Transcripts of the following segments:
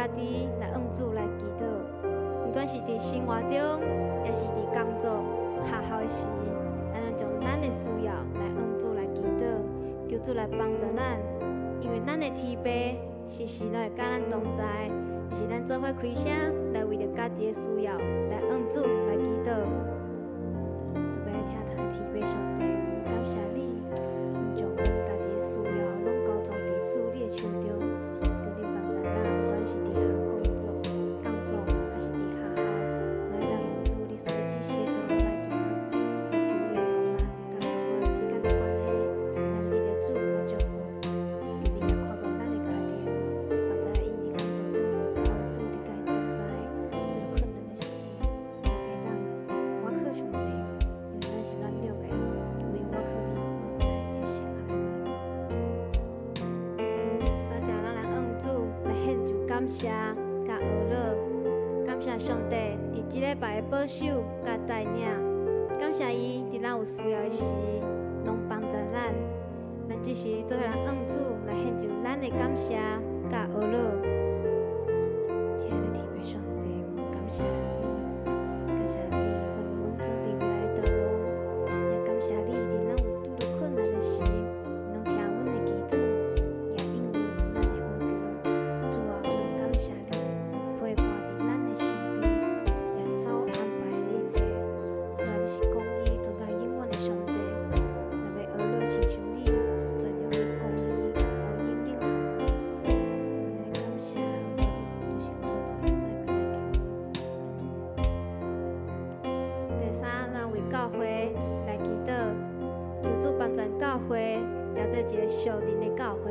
家己来向主来祈祷，不管是伫生活中，也是伫工作、学校时，咱要将咱的需要来向主来祈祷，求主来帮助咱，因为咱的天父时时都会甲咱同在，是咱做伙开声来为着家己的需要来向主来祈祷。主要听他的天父上帝，感谢你，将阮家己的需要拢交托伫主你的手中，求你帮助咱，不管是伫工作，还是伫学校，来让用主你所指示的路来行。求你帮咱，甲生活之间的关系，让你的主来照顾，求你来看顾咱的家庭，放在因的工作中，让主你家同在，有困难的时，我给咱，我靠上帝，因为咱是软弱的，为我靠你，我在这些下面。所以，咱来向主来献上感谢，甲学乐，感谢上帝伫即礼拜的保守甲带领，感谢伊伫咱有需要的时，拢帮助咱。咱即时做伙来向主来献上咱的感谢，甲学乐。亲爱的天父上帝，感谢你，感谢你为阮准备未来的道路，也感谢你伫咱有拄着困难的时，能听阮的祈祷，也应允咱的呼求。主啊，阮感谢你，陪伴伫咱的身边，也所安排的一切。主啊，你是公义、做甲永远的上帝，咱要学乐亲像你，做着你公义，到永远。我们感谢你，就是我做的所有的第三，咱为教会来祈祷，求主帮助教会，调做一个属灵的教会，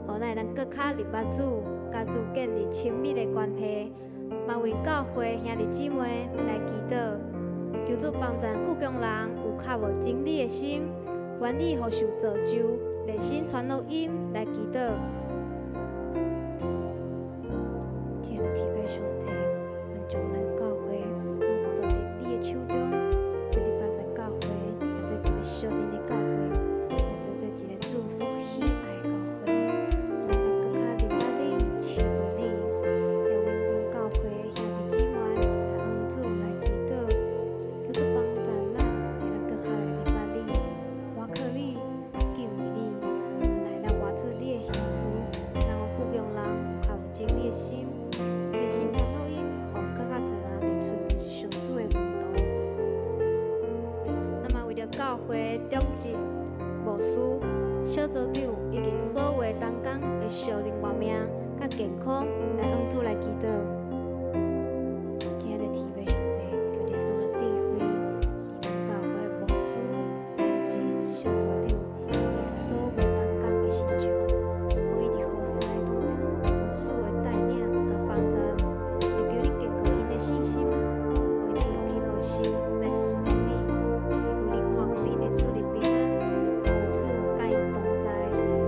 互咱能更较入捌主，甲主建立亲密的关系。嘛为教会兄弟姊妹来祈祷，求主帮助富强人有较无真理的心，愿意互受造就，热心传福音来祈祷。亲爱的天父上帝，咱将咱教会拢交托伫你的手中，求你帮助教会，做一个属灵的教会，也做一个主所喜爱的教会，让咱更较入捌你，亲近你，也为阮教会兄弟姊妹来向主来祈祷，求主帮助咱，让咱更较来入捌你，我靠你，敬畏你，来咱活出你的形式，让我富强人较有真理的心，热心传福音，互更较侪人认出是上主的门徒。那么为着教会长职、牧师、小组长以及所有的同工的属灵活命甲健康，来向主来祈祷。亲爱的天父上帝，求你赐我智慧，伫咱教会的牧师、长职、小组长以及所有同工的身上，互伊伫好师的途中，有主的带领甲帮助，也求你坚固因的信心，互伊有喜乐的心来侍奉你，求你看顾因的主日平安，有主甲因同在，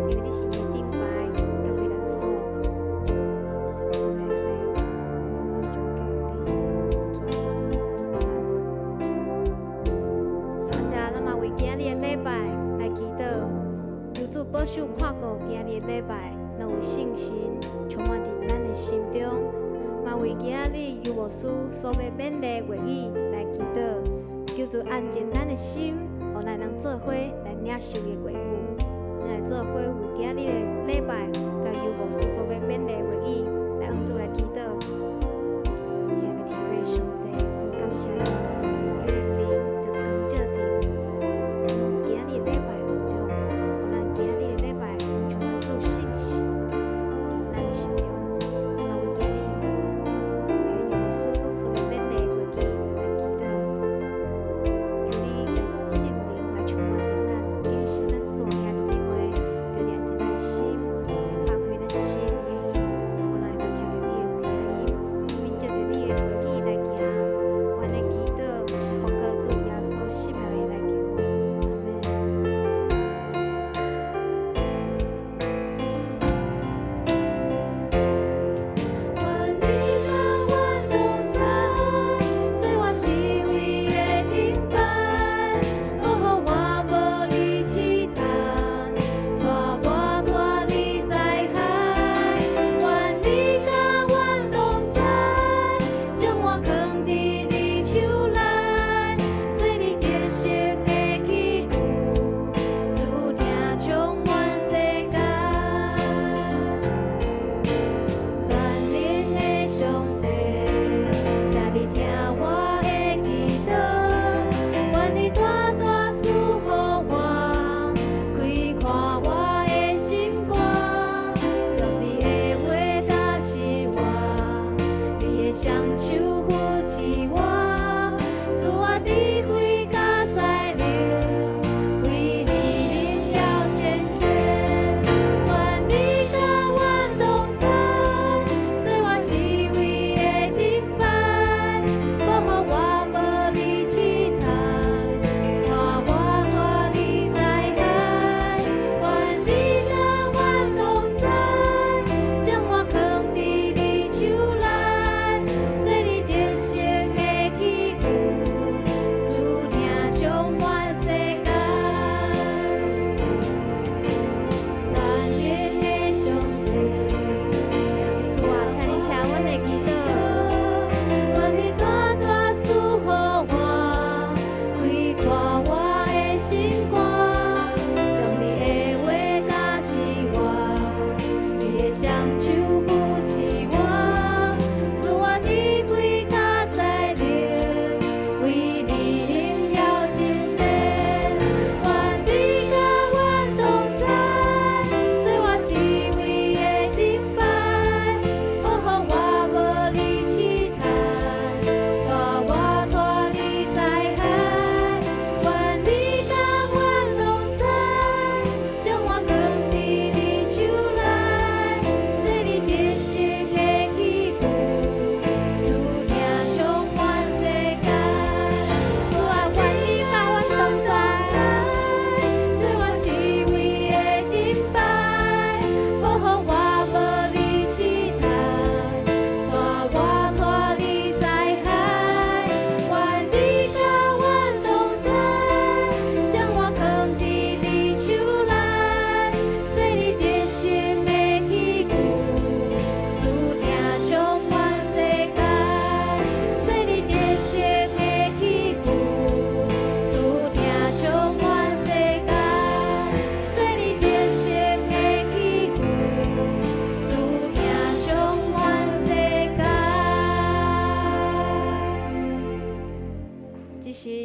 因为你是伊的顶牌，甲避难所。妹妹，我将给你，主所以咱嘛为今日的礼拜来祈祷，求主保守看顾今日的礼拜，能有信心充满伫咱的心中。嘛为今日有牧师所要勉励的话语来祈祷，求主安静咱的心，互咱能做伙来领受伊的话语。咱来做伙为今日的礼拜，甲有牧师所要勉励的话语来向主来祈祷。亲爱的天父上帝，我感谢你，愿你就光照伫今日的礼拜当中，互咱今日的礼拜充满主信息，伫咱的心中。嘛为今日有牧师所要勉励的话语来祈祷，求你的圣灵来充满伫咱，允许咱所有兄弟姊妹，就连接咱的心，打开咱心的耳，互咱会听到你的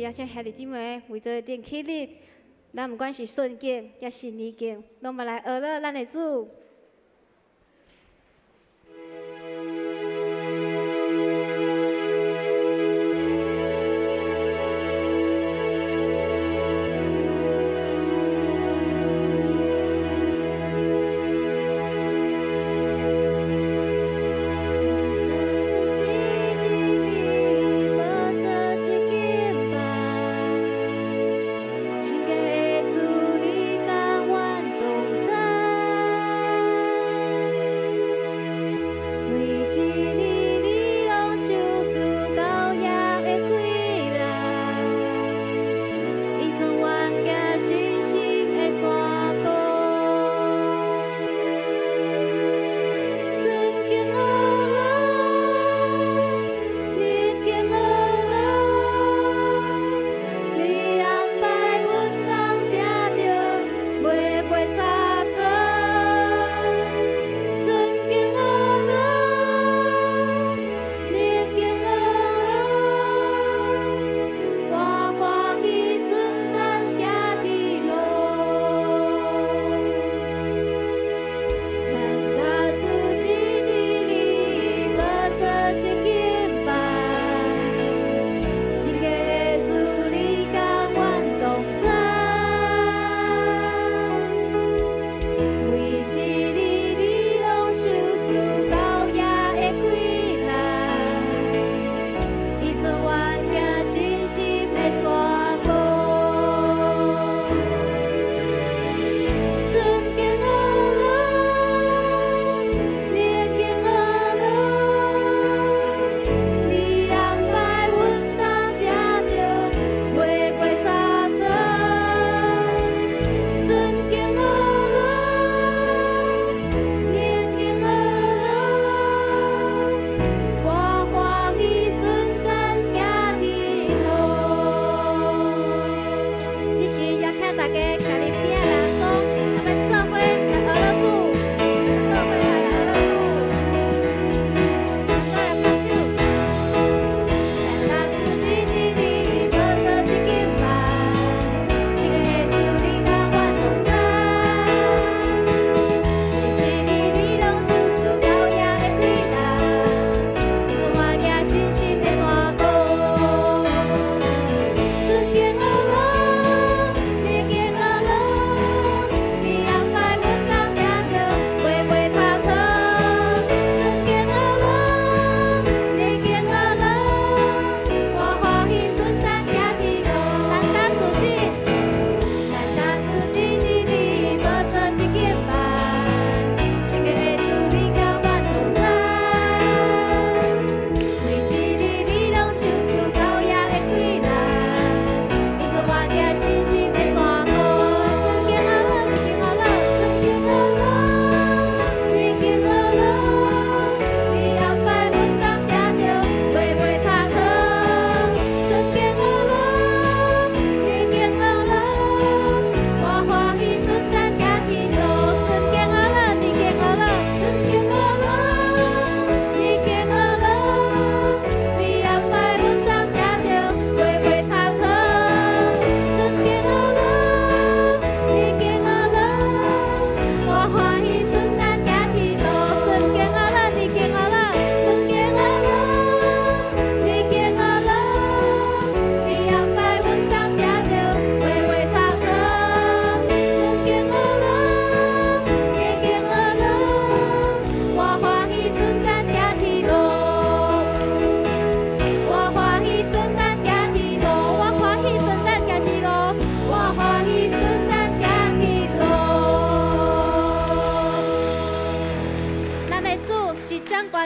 邀请兄弟姊妹为做点起立，咱不管是顺境也是逆境，拢嘛来学了咱的主。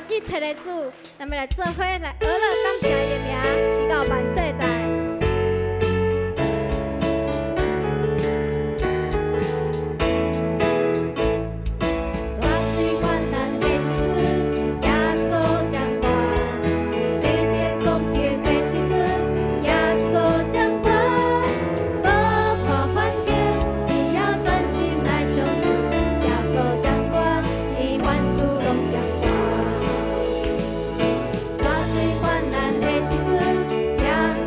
一切的主，咱们来做伙来学了感谢伊的名，直到万世代。耶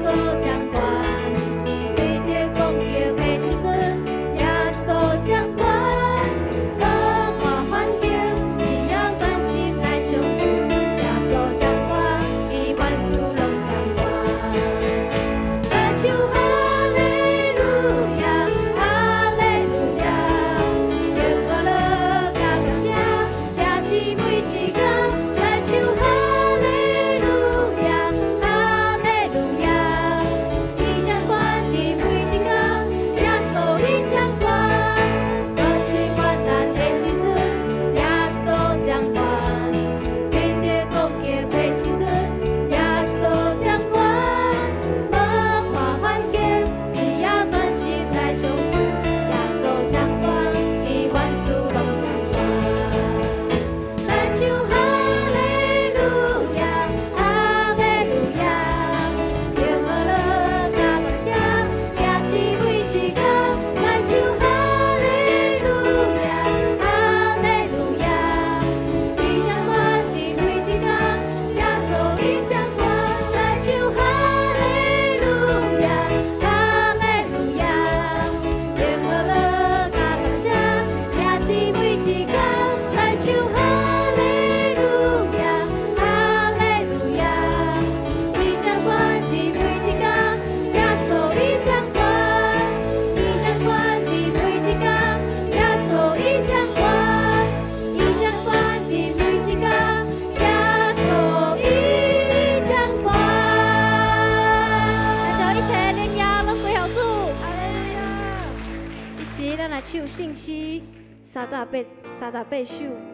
稣三十八首。